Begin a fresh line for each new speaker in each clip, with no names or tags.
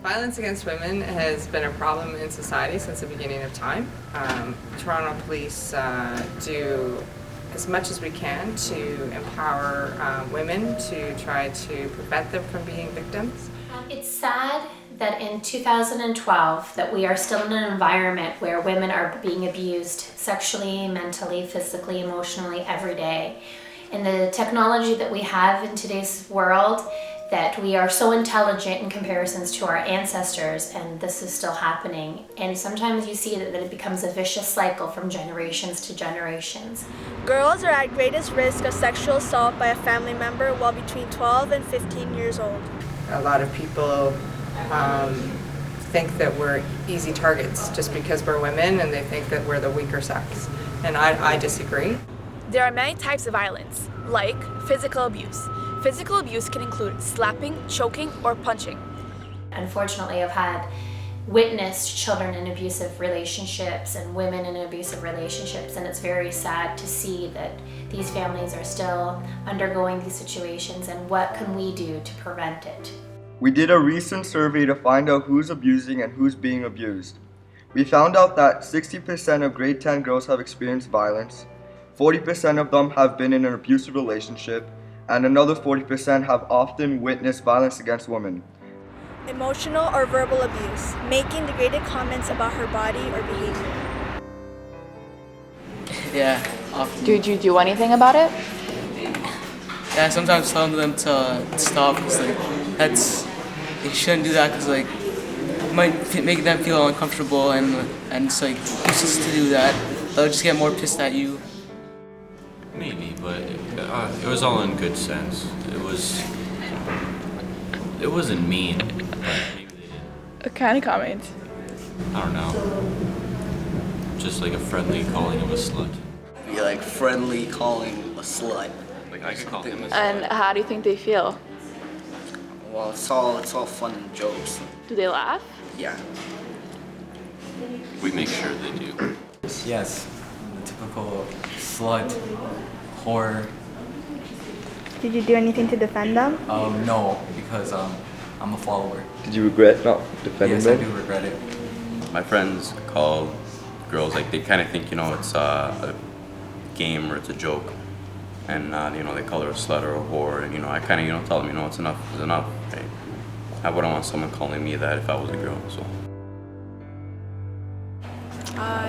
Violence against women has been a problem in society since the beginning of time. Toronto Police do as much as we can to empower women to try to prevent them from being victims.
It's sad that in 2012 that we are still in an environment where women are being abused sexually, mentally, physically, emotionally every day. And the technology that we have in today's world, that we are so intelligent in comparisons to our ancestors, and this is still happening. And sometimes you see that it becomes a vicious cycle from generations to generations.
Girls are at greatest risk of sexual assault by a family member while between 12 and 15 years old.
A lot of people think that we're easy targets just because we're women, and they think that we're the weaker sex. And I disagree.
There are many types of violence, like physical abuse. Physical abuse can include slapping, choking, or punching.
Unfortunately, I've witnessed children in abusive relationships and women in abusive relationships, and it's very sad to see that these families are still undergoing these situations, and what can we do to prevent it?
We did a recent survey to find out who's abusing and who's being abused. We found out that 60% of grade 10 girls have experienced violence, 40% of them have been in an abusive relationship, and another 40% have often witnessed violence against women.
Emotional or verbal abuse, making degraded comments about her body or behavior.
Yeah, often.
Did you do anything about it?
Yeah, sometimes telling them to stop, because they shouldn't do that, because it might make them feel uncomfortable, and it's useless to do that. They'll just get more pissed at you.
Maybe, but it was all in good sense. It wasn't mean, but maybe they did.
What kind of comment?
I don't know. Just like a friendly calling of a slut.
Be like friendly calling a slut.
Like I could call him a slut.
And how do you think they feel?
Well, it's all fun and jokes.
Do they laugh?
Yeah.
We make sure they do.
Yes, the typical slut, whore.
Did you do anything to defend them?
No, because I'm a follower.
Did you regret not defending
Yes,
them?
I do regret it.
My friends call girls, they kind of think, it's a game or it's a joke. And, they call her a slut or a whore. And, I kind of, tell them, it's enough is enough, right? I wouldn't want someone calling me that if I was a girl, so.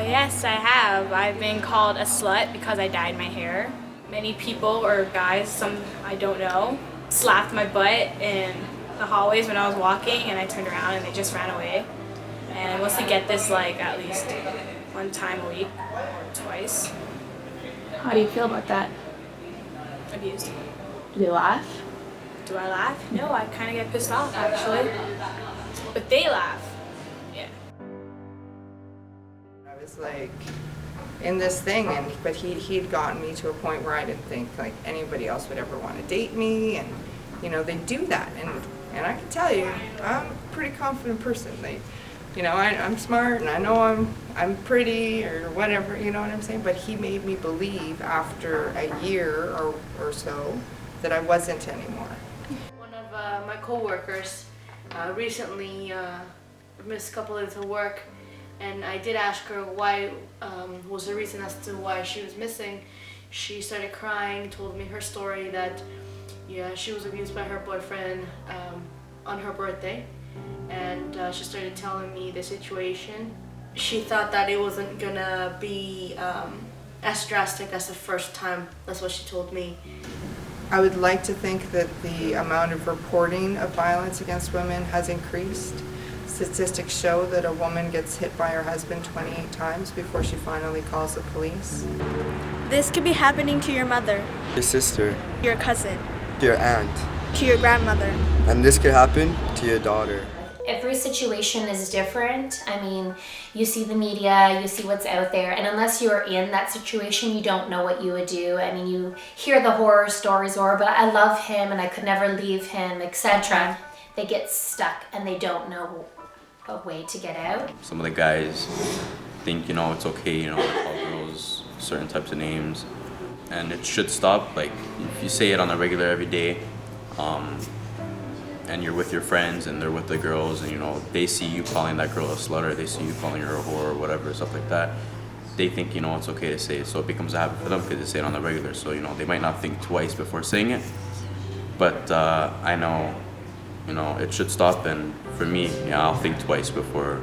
Yes, I have. I've been called a slut because I dyed my hair. Many people, or guys, some I don't know, slapped my butt in the hallways when I was walking, and I turned around and they just ran away. And I mostly get this at least one time a week, twice.
How do you feel about that?
Abused.
Do they laugh?
Do I laugh? No, I kind of get pissed off actually. But they laugh. Yeah.
I was in this thing, but he'd gotten me to a point where I didn't think anybody else would ever want to date me, and they do that, and I can tell you I'm a pretty confident person. I'm smart, and I know I'm pretty or whatever, you know what I'm saying, but he made me believe after a year or so that I wasn't anymore.
One of my co-workers recently missed a couple of days of work, and I did ask her why was the reason as to why she was missing. She started crying, told me her story that she was abused by her boyfriend on her birthday, and she started telling me the situation. She thought that it wasn't gonna be as drastic as the first time. That's what she told me.
I would like to think that the amount of reporting of violence against women has increased. Statistics show that a woman gets hit by her husband 28 times before she finally calls the police.
This could be happening to your mother,
Your sister,
your cousin,
your aunt,
to your grandmother.
and this could happen to your daughter.
Every situation is different. I mean, you see the media, you see what's out there, and unless you're in that situation, you don't know what you would do. I mean, you hear the horror stories, but I love him and I could never leave him, etc. They get stuck and they don't know a way to get out.
Some of the guys think, it's okay, to call girls certain types of names. And it should stop. If you say it on a regular, every day, and you're with your friends and they're with the girls and, you know, they see you calling that girl a slut or they see you calling her a whore or whatever, stuff like that, they think, you know, it's okay to say it. So it becomes a habit for them because they say it on the regular. So, you know, they might not think twice before saying it. But I know, you know, it should stop. And for me, yeah, I'll think twice before